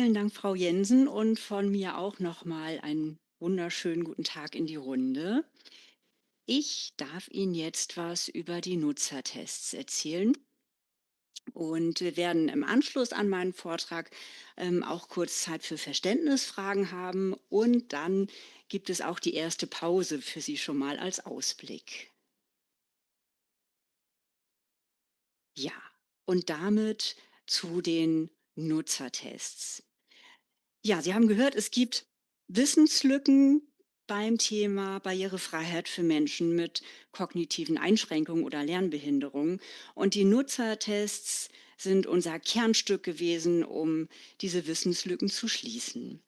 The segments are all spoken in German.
Vielen Dank, Frau Jensen, und von mir auch nochmal einen wunderschönen guten Tag in die Runde. Ich darf Ihnen jetzt was über die Nutzertests erzählen. Und wir werden im Anschluss an meinen Vortrag auch kurz Zeit für Verständnisfragen haben. Und dann gibt es auch die erste Pause für Sie schon mal als Ausblick. Ja, und damit zu den Nutzertests. Ja, Sie haben gehört, es gibt Wissenslücken beim Thema Barrierefreiheit für Menschen mit kognitiven Einschränkungen oder Lernbehinderungen. Und die Nutzertests sind unser Kernstück gewesen, um diese Wissenslücken zu schließen.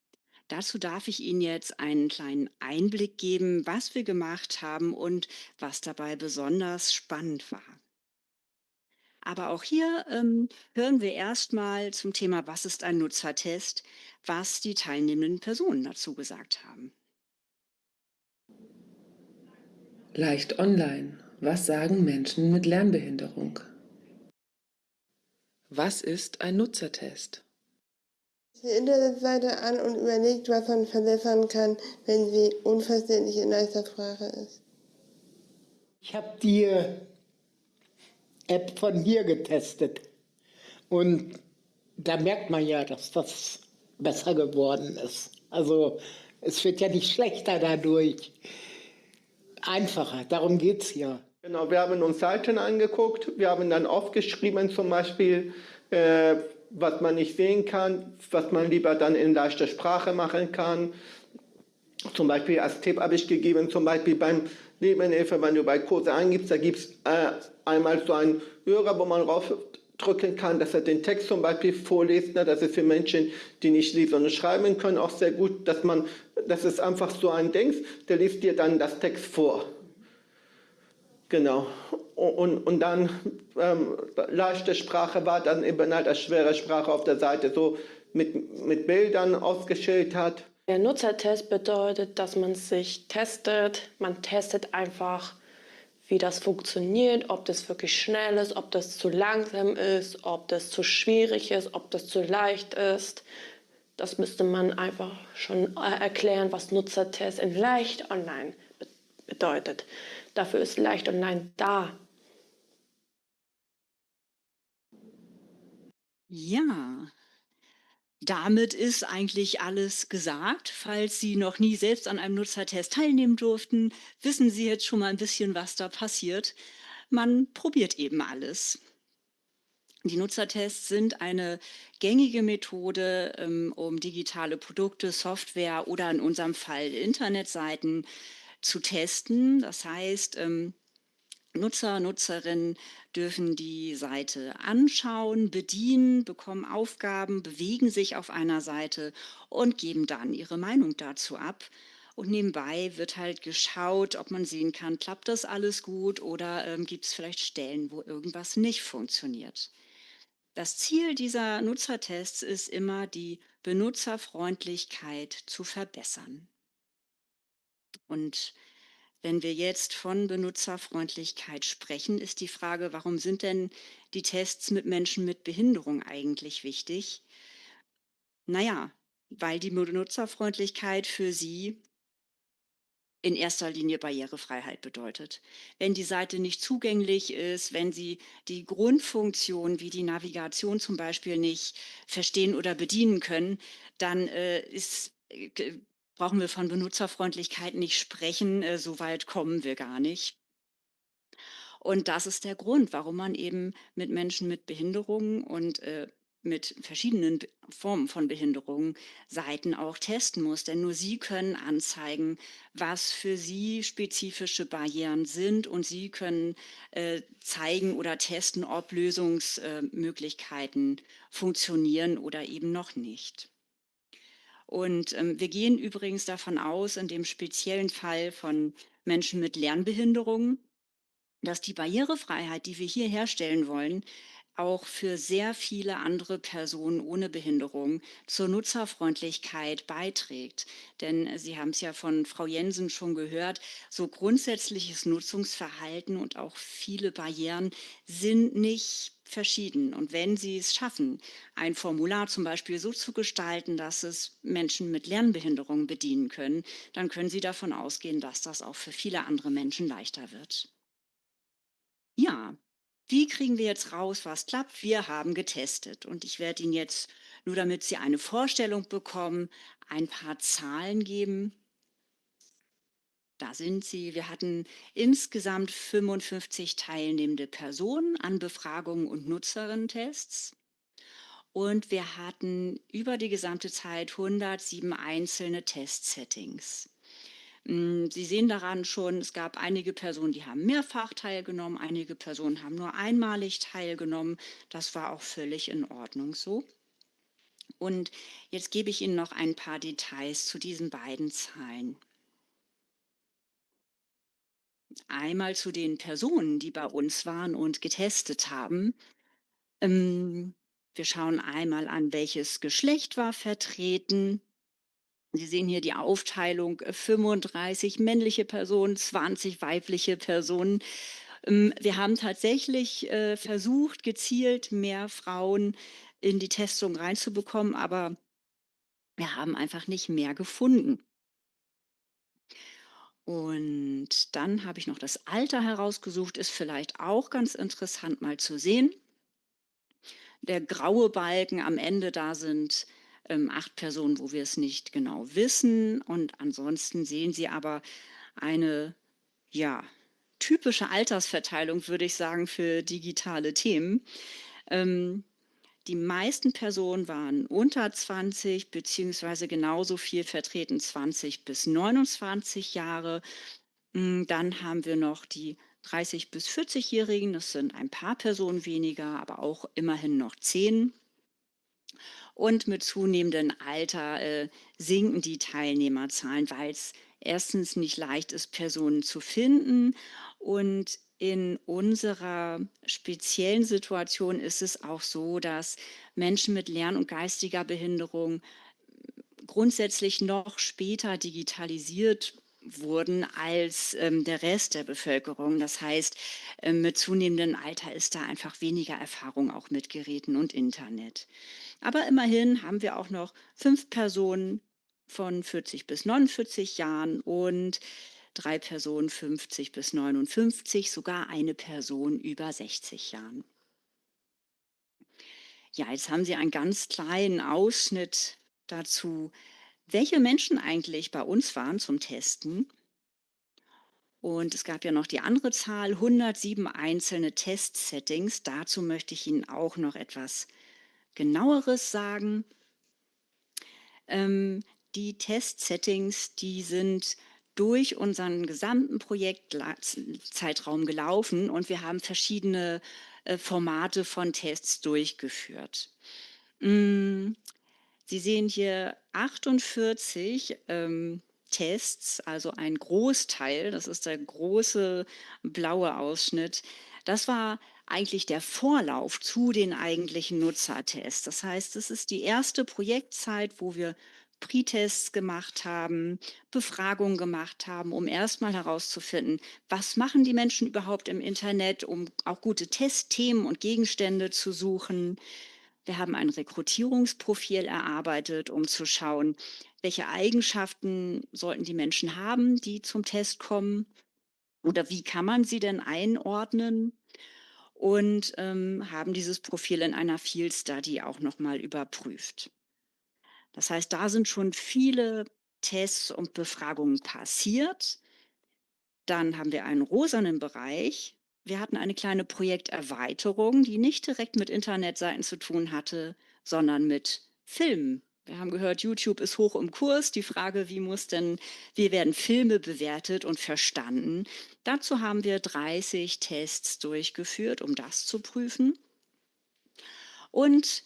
Dazu darf ich Ihnen jetzt einen kleinen Einblick geben, was wir gemacht haben und was dabei besonders spannend war. Aber auch hier hören wir erstmal zum Thema, was ist ein Nutzertest, was die teilnehmenden Personen dazu gesagt haben. Leicht online. Was sagen Menschen mit Lernbehinderung? Was ist ein Nutzertest? Die Internetseite an und überlegt, was man verbessern kann, wenn sie unverständlich in leichter Sprache ist. Ich habe die App von hier getestet und da merkt man ja, dass das besser geworden ist. Also es wird ja nicht schlechter dadurch, einfacher, darum geht es ja. Genau, wir haben uns Seiten angeguckt, wir haben dann aufgeschrieben zum Beispiel, was man nicht sehen kann, was man lieber dann in leichter Sprache machen kann. Zum Beispiel als Tipp habe ich gegeben, zum Beispiel beim Lebenhilfe, wenn du bei Kurse eingibst, da gibt es einmal so einen Hörer, wo man raufdrücken kann, dass er den Text zum Beispiel vorliest. Ne? Das ist für Menschen, die nicht lesen und schreiben können, auch sehr gut, das ist einfach so ein Dings, der liest dir dann das Text vor. Genau. Und dann leichte Sprache war dann eben halt als schwere Sprache auf der Seite so mit Bildern ausgeschildert. Der Nutzertest bedeutet, dass man sich testet. Man testet einfach, wie das funktioniert, ob das wirklich schnell ist, ob das zu langsam ist, ob das zu schwierig ist, ob das zu leicht ist. Das müsste man einfach schon erklären, was Nutzertest in leicht online bedeutet. Dafür ist leicht online da. Ja, damit ist eigentlich alles gesagt. Falls Sie noch nie selbst an einem Nutzertest teilnehmen durften, wissen Sie jetzt schon mal ein bisschen, was da passiert. Man probiert eben alles. Die Nutzertests sind eine gängige Methode, um digitale Produkte, Software oder in unserem Fall Internetseiten zu testen. Das heißt, Nutzer, Nutzerinnen dürfen die Seite anschauen, bedienen, bekommen Aufgaben, bewegen sich auf einer Seite und geben dann ihre Meinung dazu ab. Und nebenbei wird halt geschaut, ob man sehen kann, klappt das alles gut oder gibt es vielleicht Stellen, wo irgendwas nicht funktioniert. Das Ziel dieser Nutzertests ist immer, die Benutzerfreundlichkeit zu verbessern. Und wenn wir jetzt von Benutzerfreundlichkeit sprechen, ist die Frage, warum sind denn die Tests mit Menschen mit Behinderung eigentlich wichtig? Naja, weil die Benutzerfreundlichkeit für sie in erster Linie Barrierefreiheit bedeutet. Wenn die Seite nicht zugänglich ist, wenn Sie die Grundfunktion wie die Navigation zum Beispiel nicht verstehen oder bedienen können, dann brauchen wir von Benutzerfreundlichkeit nicht sprechen. So weit kommen wir gar nicht. Und das ist der Grund, warum man eben mit Menschen mit Behinderungen und mit verschiedenen Formen von Behinderungen Seiten auch testen muss. Denn nur sie können anzeigen, was für sie spezifische Barrieren sind, und sie können zeigen oder testen, ob Lösungsmöglichkeiten funktionieren oder eben noch nicht. Und wir gehen übrigens davon aus, in dem speziellen Fall von Menschen mit Lernbehinderungen, dass die Barrierefreiheit, die wir hier herstellen wollen, auch für sehr viele andere Personen ohne Behinderung zur Nutzerfreundlichkeit beiträgt. Denn Sie haben es ja von Frau Jensen schon gehört, so grundsätzliches Nutzungsverhalten und auch viele Barrieren sind nicht verschieden. Und wenn Sie es schaffen, ein Formular zum Beispiel so zu gestalten, dass es Menschen mit Lernbehinderung bedienen können, dann können Sie davon ausgehen, dass das auch für viele andere Menschen leichter wird. Ja, wie kriegen wir jetzt raus, was klappt? Wir haben getestet und ich werde Ihnen jetzt, nur damit Sie eine Vorstellung bekommen, ein paar Zahlen geben. Da sind sie. Wir hatten insgesamt 55 teilnehmende Personen an Befragungen und Nutzerinnen-Tests. Und wir hatten über die gesamte Zeit 107 einzelne Testsettings. Sie sehen daran schon, es gab einige Personen, die haben mehrfach teilgenommen, einige Personen haben nur einmalig teilgenommen. Das war auch völlig in Ordnung so. Und jetzt gebe ich Ihnen noch ein paar Details zu diesen beiden Zahlen. Einmal zu den Personen, die bei uns waren und getestet haben. Wir schauen einmal an, welches Geschlecht war vertreten. Sie sehen hier die Aufteilung, 35 männliche Personen, 20 weibliche Personen. Wir haben tatsächlich versucht, gezielt mehr Frauen in die Testung reinzubekommen, aber wir haben einfach nicht mehr gefunden. Und dann habe ich noch das Alter herausgesucht, ist vielleicht auch ganz interessant mal zu sehen. Der graue Balken am Ende, da sind 8 Personen, wo wir es nicht genau wissen. Und ansonsten sehen Sie aber eine, ja, typische Altersverteilung, würde ich sagen, für digitale Themen. Ähm, Die meisten Personen waren unter 20, beziehungsweise genauso viel vertreten 20 bis 29 Jahre. Dann haben wir noch die 30 bis 40-Jährigen. Das sind ein paar Personen weniger, aber auch immerhin noch 10. Und mit zunehmendem Alter sinken die Teilnehmerzahlen, weil es erstens nicht leicht ist, Personen zu finden. Und in unserer speziellen Situation ist es auch so, dass Menschen mit Lern- und geistiger Behinderung grundsätzlich noch später digitalisiert wurden als der Rest der Bevölkerung. Das heißt, mit zunehmendem Alter ist da einfach weniger Erfahrung auch mit Geräten und Internet. Aber immerhin haben wir auch noch 5 Personen von 40 bis 49 Jahren und 3 Personen 50 bis 59, sogar eine Person über 60 Jahren. Ja, jetzt haben Sie einen ganz kleinen Ausschnitt dazu, welche Menschen eigentlich bei uns waren zum Testen. Und es gab ja noch die andere Zahl, 107 einzelne Testsettings. Dazu möchte ich Ihnen auch noch etwas Genaueres sagen. Ähm, Die Testsettings, die sind durch unseren gesamten Projektzeitraum gelaufen und wir haben verschiedene Formate von Tests durchgeführt. Mm, Sie sehen hier 48 Tests, also ein Großteil, das ist der große blaue Ausschnitt. Das war eigentlich der Vorlauf zu den eigentlichen Nutzertests. Das heißt, es ist die erste Projektzeit, wo wir Pre-Tests gemacht haben, Befragungen gemacht haben, um erstmal herauszufinden, was machen die Menschen überhaupt im Internet, um auch gute Testthemen und Gegenstände zu suchen. Wir haben ein Rekrutierungsprofil erarbeitet, um zu schauen, welche Eigenschaften sollten die Menschen haben, die zum Test kommen oder wie kann man sie denn einordnen und haben dieses Profil in einer Field Study auch nochmal überprüft. Das heißt, da sind schon viele Tests und Befragungen passiert. Dann haben wir einen rosanen Bereich. Wir hatten eine kleine Projekterweiterung, die nicht direkt mit Internetseiten zu tun hatte, sondern mit Filmen. Wir haben gehört, YouTube ist hoch im Kurs. Die Frage, wie werden Filme bewertet und verstanden? Dazu haben wir 30 Tests durchgeführt, um das zu prüfen. Und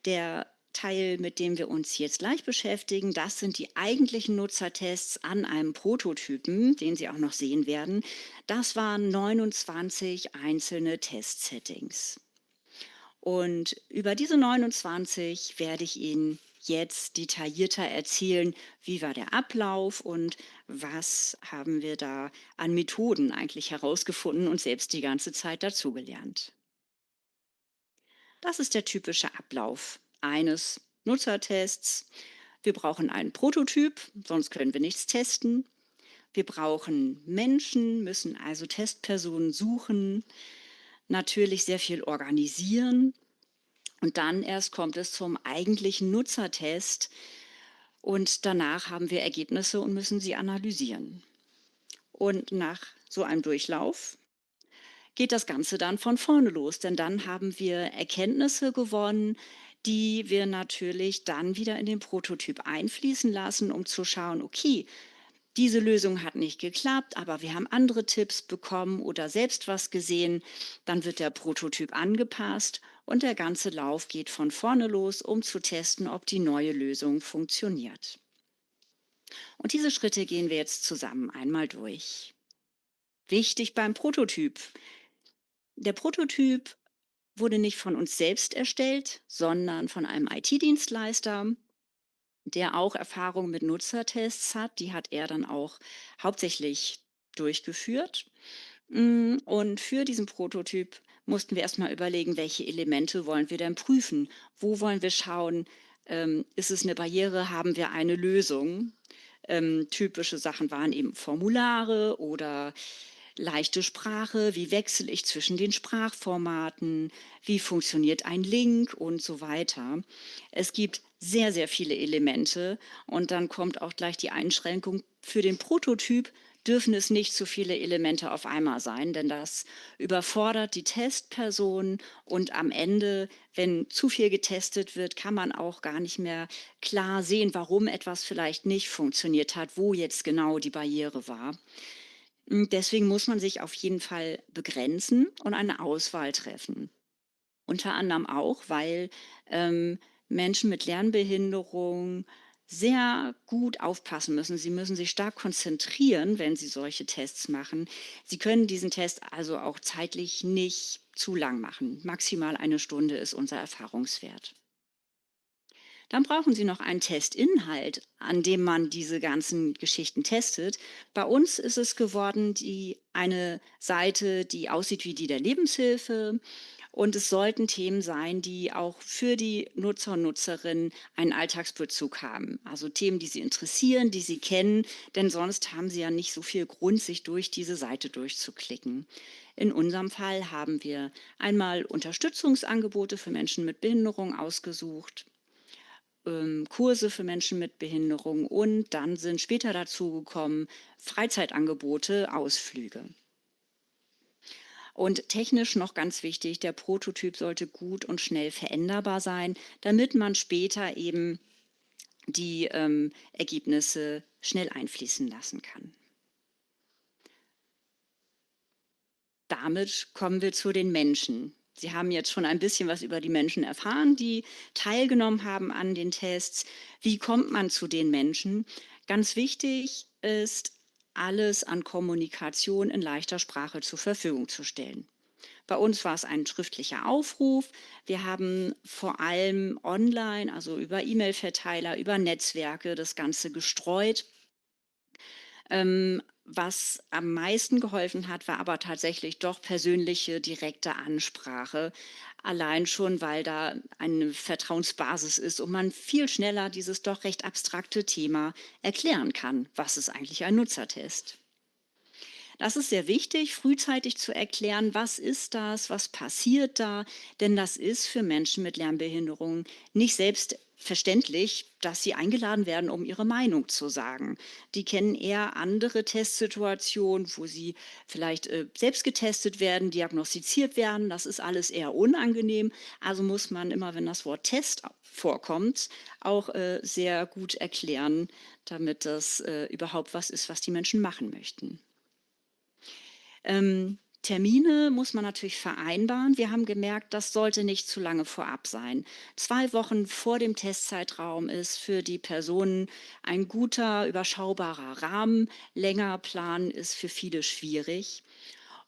der Teil, mit dem wir uns jetzt gleich beschäftigen, das sind die eigentlichen Nutzertests an einem Prototypen, den Sie auch noch sehen werden. Das waren 29 einzelne Testsettings. Und über diese 29 werde ich Ihnen jetzt detaillierter erzählen, wie war der Ablauf und was haben wir da an Methoden eigentlich herausgefunden und selbst die ganze Zeit dazugelernt. Das ist der typische Ablauf eines Nutzertests. Wir brauchen einen Prototyp, sonst können wir nichts testen. Wir brauchen Menschen, müssen also Testpersonen suchen, natürlich sehr viel organisieren und dann erst kommt es zum eigentlichen Nutzertest und danach haben wir Ergebnisse und müssen sie analysieren. Und nach so einem Durchlauf geht das Ganze dann von vorne los, denn dann haben wir Erkenntnisse gewonnen, die wir natürlich dann wieder in den Prototyp einfließen lassen, um zu schauen, okay, diese Lösung hat nicht geklappt, aber wir haben andere Tipps bekommen oder selbst was gesehen. Dann wird der Prototyp angepasst und der ganze Lauf geht von vorne los, um zu testen, ob die neue Lösung funktioniert. Und diese Schritte gehen wir jetzt zusammen einmal durch. Wichtig beim Prototyp. Der Prototyp wurde nicht von uns selbst erstellt, sondern von einem IT-Dienstleister, der auch Erfahrung mit Nutzertests hat. Die hat er dann auch hauptsächlich durchgeführt. Und für diesen Prototyp mussten wir erstmal überlegen, welche Elemente wollen wir denn prüfen? Wo wollen wir schauen, ist es eine Barriere, haben wir eine Lösung? Typische Sachen waren eben Formulare oder leichte Sprache, wie wechsle ich zwischen den Sprachformaten, wie funktioniert ein Link und so weiter. Es gibt sehr, sehr viele Elemente und dann kommt auch gleich die Einschränkung. Für den Prototyp dürfen es nicht zu viele Elemente auf einmal sein, denn das überfordert die Testperson und am Ende, wenn zu viel getestet wird, kann man auch gar nicht mehr klar sehen, warum etwas vielleicht nicht funktioniert hat, wo jetzt genau die Barriere war. Deswegen muss man sich auf jeden Fall begrenzen und eine Auswahl treffen. Unter anderem auch, weil Menschen mit Lernbehinderung sehr gut aufpassen müssen. Sie müssen sich stark konzentrieren, wenn sie solche Tests machen. Sie können diesen Test also auch zeitlich nicht zu lang machen. Maximal eine Stunde ist unser Erfahrungswert. Dann brauchen Sie noch einen Testinhalt, an dem man diese ganzen Geschichten testet. Bei uns ist es geworden, eine Seite, die aussieht wie die der Lebenshilfe. Und es sollten Themen sein, die auch für die Nutzer und Nutzerinnen einen Alltagsbezug haben. Also Themen, die sie interessieren, die sie kennen, denn sonst haben sie ja nicht so viel Grund, sich durch diese Seite durchzuklicken. In unserem Fall haben wir einmal Unterstützungsangebote für Menschen mit Behinderung ausgesucht, Kurse für Menschen mit Behinderung und dann sind später dazu gekommen Freizeitangebote, Ausflüge. Und technisch noch ganz wichtig, der Prototyp sollte gut und schnell veränderbar sein, damit man später eben die Ergebnisse schnell einfließen lassen kann. Damit kommen wir zu den Menschen. Sie haben jetzt schon ein bisschen was über die Menschen erfahren, die teilgenommen haben an den Tests. Wie kommt man zu den Menschen? Ganz wichtig ist, alles an Kommunikation in leichter Sprache zur Verfügung zu stellen. Bei uns war es ein schriftlicher Aufruf. Wir haben vor allem online, also über E-Mail-Verteiler, über Netzwerke das Ganze gestreut. Was am meisten geholfen hat, war aber tatsächlich doch persönliche, direkte Ansprache. Allein schon, weil da eine Vertrauensbasis ist und man viel schneller dieses doch recht abstrakte Thema erklären kann. Was ist eigentlich ein Nutzertest? Das ist sehr wichtig, frühzeitig zu erklären, was ist das, was passiert da, denn das ist für Menschen mit Lernbehinderung nicht selbstverständlich, dass sie eingeladen werden, um ihre Meinung zu sagen. Die kennen eher andere Testsituationen, wo sie vielleicht selbst getestet werden, diagnostiziert werden. Das ist alles eher unangenehm. Also muss man immer, wenn das Wort Test vorkommt, auch sehr gut erklären, damit das überhaupt was ist, was die Menschen machen möchten. Termine muss man natürlich vereinbaren. Wir haben gemerkt, das sollte nicht zu lange vorab sein. 2 Wochen vor dem Testzeitraum ist für die Personen ein guter, überschaubarer Rahmen. Länger planen ist für viele schwierig.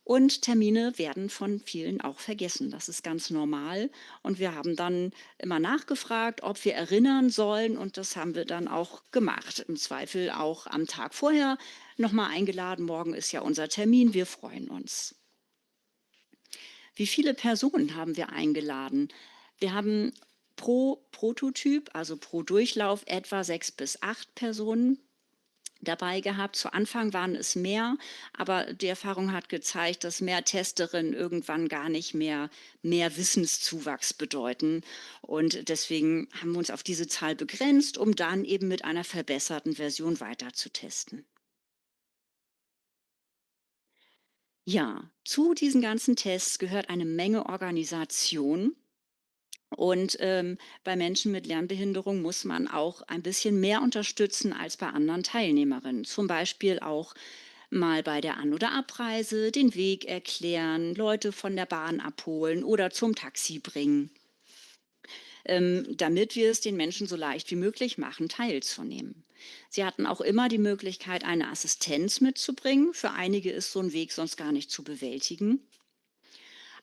Und Termine werden von vielen auch vergessen. Das ist ganz normal. Und wir haben dann immer nachgefragt, ob wir erinnern sollen. Und das haben wir dann auch gemacht. Im Zweifel auch am Tag vorher nochmal eingeladen. Morgen ist ja unser Termin. Wir freuen uns. Wie viele Personen haben wir eingeladen? Wir haben pro Prototyp, also pro Durchlauf, etwa 6 bis 8 Personen dabei gehabt. Zu Anfang waren es mehr, aber die Erfahrung hat gezeigt, dass mehr Testerinnen irgendwann gar nicht mehr Wissenszuwachs bedeuten. Und deswegen haben wir uns auf diese Zahl begrenzt, um dann eben mit einer verbesserten Version weiter zu testen. Ja, zu diesen ganzen Tests gehört eine Menge Organisation. Und bei Menschen mit Lernbehinderung muss man auch ein bisschen mehr unterstützen als bei anderen Teilnehmerinnen. Zum Beispiel auch mal bei der An- oder Abreise den Weg erklären, Leute von der Bahn abholen oder zum Taxi bringen, damit wir es den Menschen so leicht wie möglich machen, teilzunehmen. Sie hatten auch immer die Möglichkeit, eine Assistenz mitzubringen. Für einige ist so ein Weg sonst gar nicht zu bewältigen.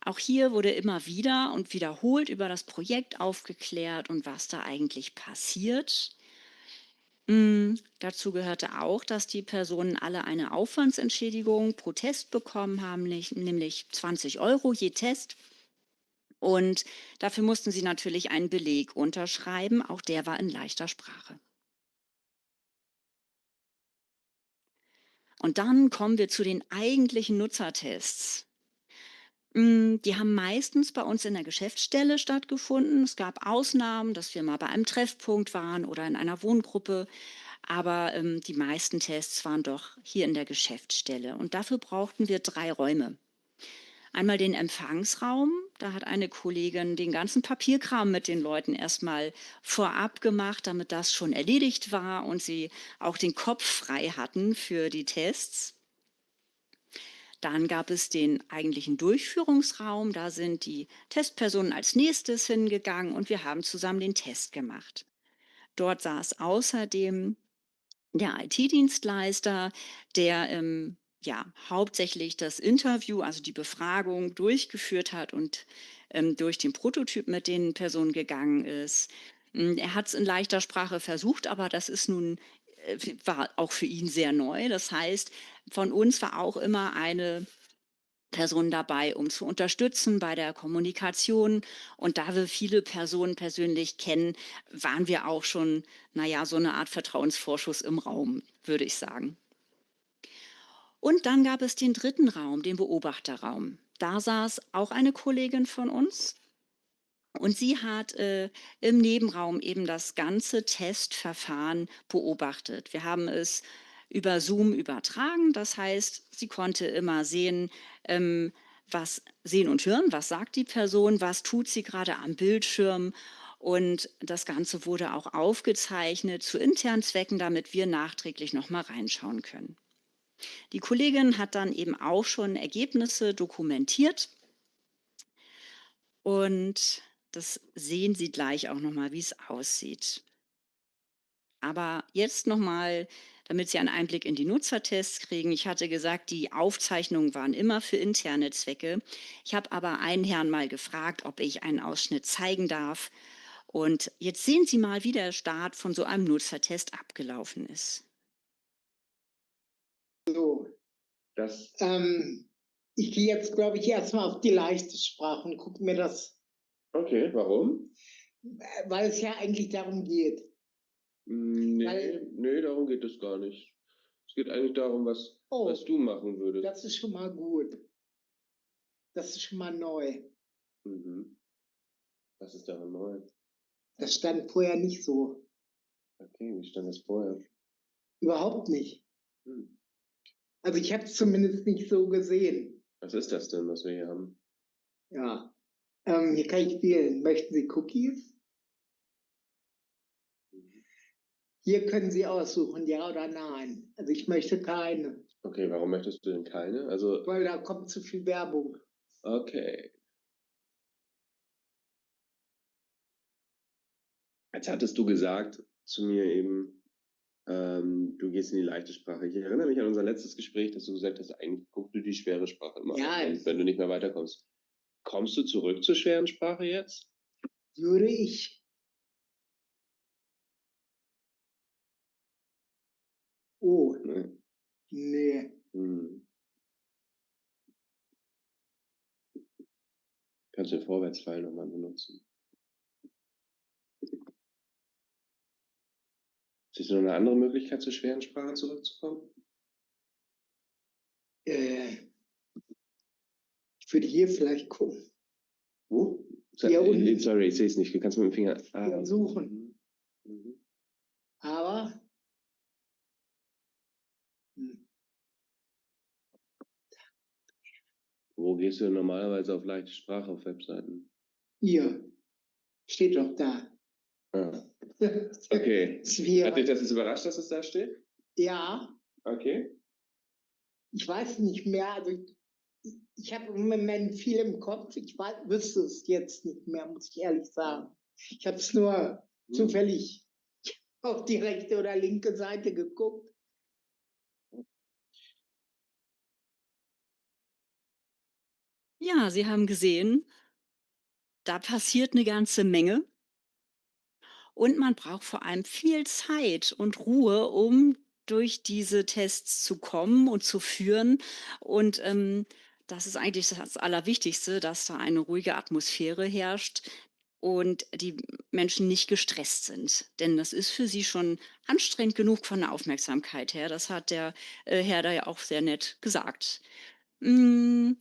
Auch hier wurde immer wieder und wiederholt über das Projekt aufgeklärt und was da eigentlich passiert. Dazu gehörte auch, dass die Personen alle eine Aufwandsentschädigung pro Test bekommen haben, nämlich 20 € je Test. Und dafür mussten sie natürlich einen Beleg unterschreiben. Auch der war in leichter Sprache. Und dann kommen wir zu den eigentlichen Nutzertests. Die haben meistens bei uns in der Geschäftsstelle stattgefunden. Es gab Ausnahmen, dass wir mal bei einem Treffpunkt waren oder in einer Wohngruppe, aber die meisten Tests waren doch hier in der Geschäftsstelle. Und dafür brauchten wir 3 Räume. Einmal den Empfangsraum, da hat eine Kollegin den ganzen Papierkram mit den Leuten erstmal vorab gemacht, damit das schon erledigt war und sie auch den Kopf frei hatten für die Tests. Dann gab es den eigentlichen Durchführungsraum. Da sind die Testpersonen als nächstes hingegangen und wir haben zusammen den Test gemacht. Dort saß außerdem der IT-Dienstleister, der ja, hauptsächlich das Interview, also die Befragung durchgeführt hat und durch den Prototyp mit den Personen gegangen ist. Er hat es in leichter Sprache versucht, aber das ist nun war auch für ihn sehr neu. Das heißt, von uns war auch immer eine Person dabei, um zu unterstützen bei der Kommunikation. Und da wir viele Personen persönlich kennen, waren wir auch schon, naja, so eine Art Vertrauensvorschuss im Raum, würde ich sagen. Und dann gab es den dritten Raum, den Beobachterraum. Da saß auch eine Kollegin von uns. Und sie hat im Nebenraum eben das ganze Testverfahren beobachtet. Wir haben es über Zoom übertragen. Das heißt, sie konnte immer sehen, was sehen und hören, was sagt die Person, was tut sie gerade am Bildschirm. Und das Ganze wurde auch aufgezeichnet zu internen Zwecken, damit wir nachträglich noch mal reinschauen können. Die Kollegin hat dann eben auch schon Ergebnisse dokumentiert. Und das sehen Sie gleich auch noch mal, wie es aussieht. Aber jetzt noch mal, damit Sie einen Einblick in die Nutzertests kriegen. Ich hatte gesagt, die Aufzeichnungen waren immer für interne Zwecke. Ich habe aber einen Herrn mal gefragt, ob ich einen Ausschnitt zeigen darf. Und jetzt sehen Sie mal, wie der Start von so einem Nutzertest abgelaufen ist. So, Das, ich gehe jetzt, glaube ich, erstmal auf die leichte Sprache und gucke mir das, okay, warum? weil es ja eigentlich darum geht. Nee, Weil- nee, darum geht es gar nicht. Es geht eigentlich darum, Oh. was du machen würdest. Das ist schon mal gut. Das ist schon mal neu. Mhm. Was ist daran neu? Das stand vorher nicht so. Okay, wie stand das vorher? Überhaupt nicht. Hm. Also ich habe es zumindest nicht so gesehen. Was ist das denn, was wir hier haben? Ja. Hier kann ich wählen. Möchten Sie Cookies? Hier können Sie aussuchen, ja oder nein. Also ich möchte keine, Okay, warum möchtest du denn keine? Also, weil da kommt zu viel Werbung. okay. Jetzt hattest du gesagt zu mir eben, du gehst in die leichte Sprache. Ich erinnere mich an unser letztes Gespräch, dass du gesagt hast, eigentlich guckst du die schwere Sprache immer Ja, an, wenn du nicht mehr weiterkommst. Kommst du zurück zur schweren Sprache jetzt? Würde ich. Oh, Nee. nee. Hm. Kannst du den Vorwärtspfeil nochmal benutzen? Siehst du noch eine andere Möglichkeit, zur schweren Sprache zurückzukommen? Ich würde hier vielleicht gucken. Wo? Hier unten. Sorry, ich sehe es nicht. Du kannst mit dem Finger. Hier suchen. Mhm. Aber Wo gehst du denn normalerweise auf leichte Sprache auf Webseiten? hier steht doch da. Ah, okay. Schwierig. Hat dich das jetzt überrascht, dass es da steht? Ja, Okay. ich weiß nicht mehr. Also ich habe im Moment viel im Kopf. Ich wüsste es jetzt nicht mehr, muss ich ehrlich sagen. Ich habe es nur zufällig auf die rechte oder linke Seite geguckt. Ja, Sie haben gesehen, da passiert eine ganze Menge und man braucht vor allem viel Zeit und Ruhe, um durch diese Tests zu kommen und zu führen. Und, das ist eigentlich das Allerwichtigste, dass da eine ruhige Atmosphäre herrscht und die Menschen nicht gestresst sind. Denn das ist für sie schon anstrengend genug von der Aufmerksamkeit her. Das hat der, Herr da ja auch sehr nett gesagt. Hm,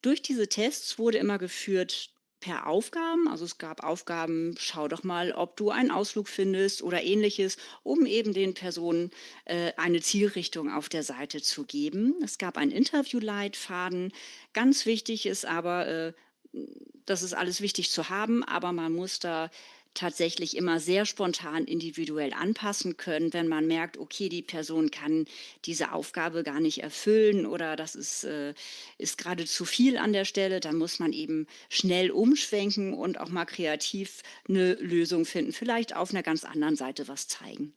durch diese Tests wurde immer geführt per Aufgaben. Also es gab Aufgaben, schau doch mal, ob du einen Ausflug findest oder ähnliches, um eben den Personen eine Zielrichtung auf der Seite zu geben. Es gab einen Interviewleitfaden. Ganz wichtig ist aber, das ist alles wichtig zu haben, aber man muss da tatsächlich immer sehr spontan individuell anpassen können, wenn man merkt, okay, die Person kann diese Aufgabe gar nicht erfüllen oder das ist gerade zu viel an der Stelle, dann muss man eben schnell umschwenken und auch mal kreativ eine Lösung finden, vielleicht auf einer ganz anderen Seite was zeigen.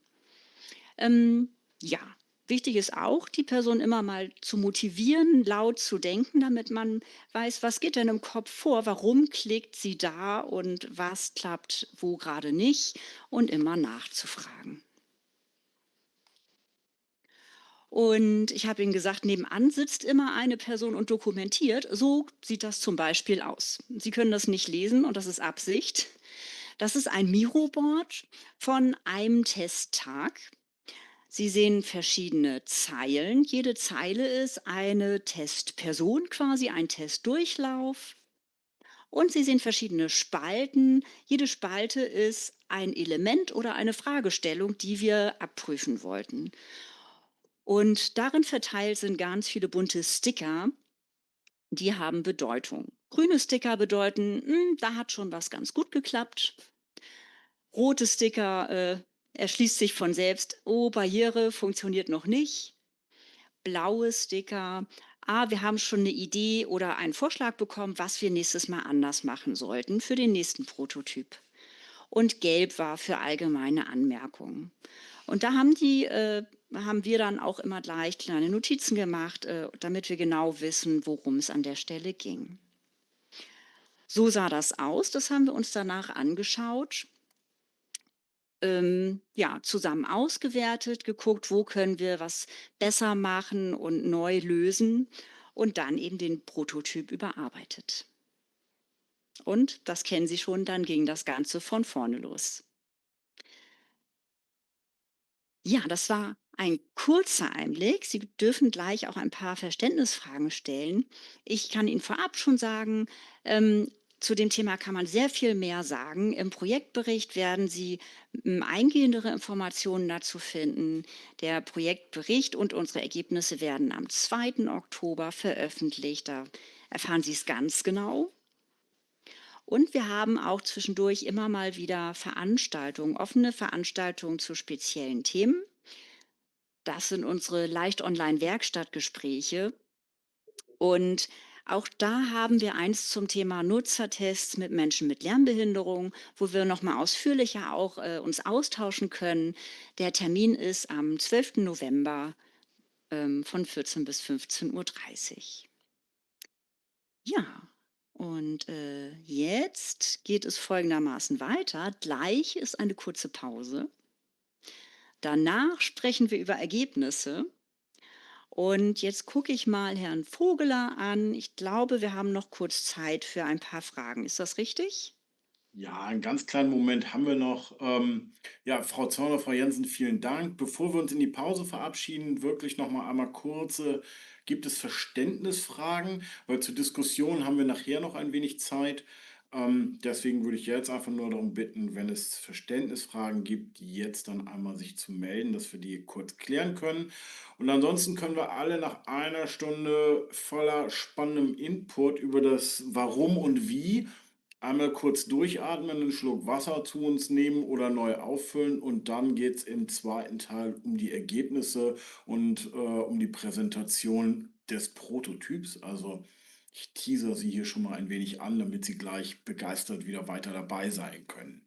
Ja, wichtig ist auch, die Person immer mal zu motivieren, laut zu denken, damit man weiß, was geht denn im Kopf vor, warum klickt sie da und was klappt wo gerade nicht und immer nachzufragen. Und ich habe Ihnen gesagt, nebenan sitzt immer eine Person und dokumentiert. So sieht das zum Beispiel aus. Sie können das nicht lesen und das ist Absicht. Das ist ein Miroboard von einem Testtag. Sie sehen verschiedene Zeilen. Jede Zeile ist eine Testperson quasi, ein Testdurchlauf. Und Sie sehen verschiedene Spalten. Jede Spalte ist ein Element oder eine Fragestellung, die wir abprüfen wollten. Und darin verteilt sind ganz viele bunte Sticker, die haben Bedeutung. Grüne Sticker bedeuten, da hat schon was ganz gut geklappt. Rote Sticker erschließt sich von selbst, oh, Barriere funktioniert noch nicht. Blaue Sticker, wir haben schon eine Idee oder einen Vorschlag bekommen, was wir nächstes Mal anders machen sollten für den nächsten Prototyp. Und gelb war für allgemeine Anmerkungen. Und da haben wir dann auch immer gleich kleine Notizen gemacht, damit wir genau wissen, worum es an der Stelle ging. So sah das aus, das haben wir uns danach angeschaut, ja, zusammen ausgewertet, geguckt, wo können wir was besser machen und neu lösen und dann eben den Prototyp überarbeitet. Und das kennen Sie schon, dann ging das Ganze von vorne los. Ja, das war ein kurzer Einblick. Sie dürfen gleich auch ein paar Verständnisfragen stellen. Ich kann Ihnen vorab schon sagen, zu dem Thema kann man sehr viel mehr sagen. Im Projektbericht werden Sie eingehendere Informationen dazu finden. Der Projektbericht und unsere Ergebnisse werden am 2. Oktober veröffentlicht. Da erfahren Sie es ganz genau. Und wir haben auch zwischendurch immer mal wieder Veranstaltungen, offene Veranstaltungen zu speziellen Themen. Das sind unsere Leicht-Online-Werkstattgespräche. Und auch da haben wir eins zum Thema Nutzertests mit Menschen mit Lernbehinderung, wo wir noch mal ausführlicher auch uns austauschen können. Der Termin ist am 12. November von 14 bis 15:30 Uhr. Ja, und jetzt geht es folgendermaßen weiter. Gleich ist eine kurze Pause. Danach sprechen wir über Ergebnisse. Und jetzt gucke ich mal Herrn Vogeler an. Ich glaube, wir haben noch kurz Zeit für ein paar Fragen. Ist das richtig? Ja, einen ganz kleinen Moment haben wir noch. Ja, Frau Zauner, Frau Jensen, vielen Dank. Bevor wir uns in die Pause verabschieden, wirklich noch mal einmal kurze, gibt es Verständnisfragen? Weil zur Diskussion haben wir nachher noch ein wenig Zeit. Deswegen würde ich jetzt einfach nur darum bitten, wenn es Verständnisfragen gibt, jetzt dann einmal sich zu melden, dass wir die kurz klären können. Und ansonsten können wir alle nach einer Stunde voller spannendem Input über das Warum und Wie einmal kurz durchatmen, einen Schluck Wasser zu uns nehmen oder neu auffüllen und dann geht es im zweiten Teil um die Ergebnisse und um die Präsentation des Prototyps. Also ich teaser Sie hier schon mal ein wenig an, damit Sie gleich begeistert wieder weiter dabei sein können.